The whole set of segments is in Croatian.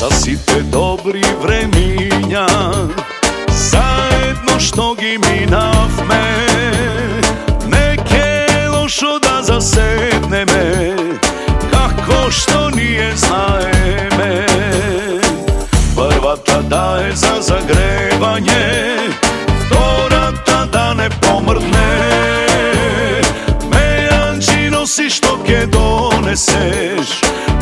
za site dobri vreminja, zajedno što gi mi navme, neke lošo da zasedne me, kako što nije znaje me. Prva ta daje za zagrevanje, vtora ta da ne pomrdne, mejanči nosiš toke doneseš,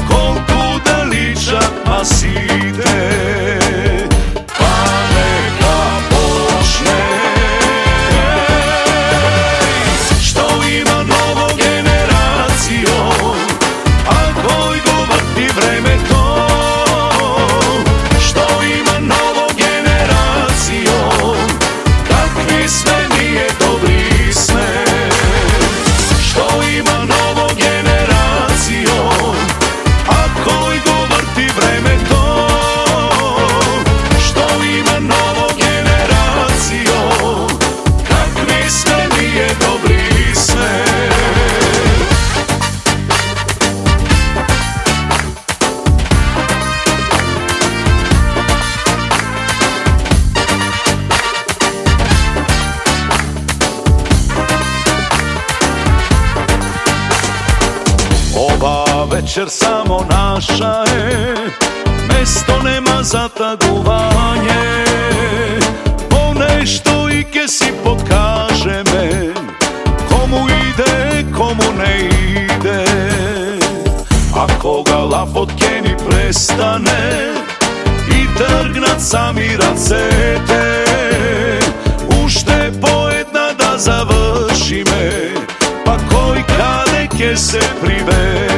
kolku da ličak masite, pa neka počne. Što ima novo generacijo, a koj go vrti vreme to, što ima novo generacijo, kakvi sve nije dobri sme. Što ima novo generacijo, a koj go vrti vreme to, što ima novo generacijo, kakvi sve nije dobri sme. Ova večer samo naša je, mesto nema za taguvanje, ponešto i ke si pokaže me, komu ide, komu ne ide. Ako ga lafotke ni prestane i trgnat sami racete, ušte pojedna da završi me, pa koji kade ke se privede.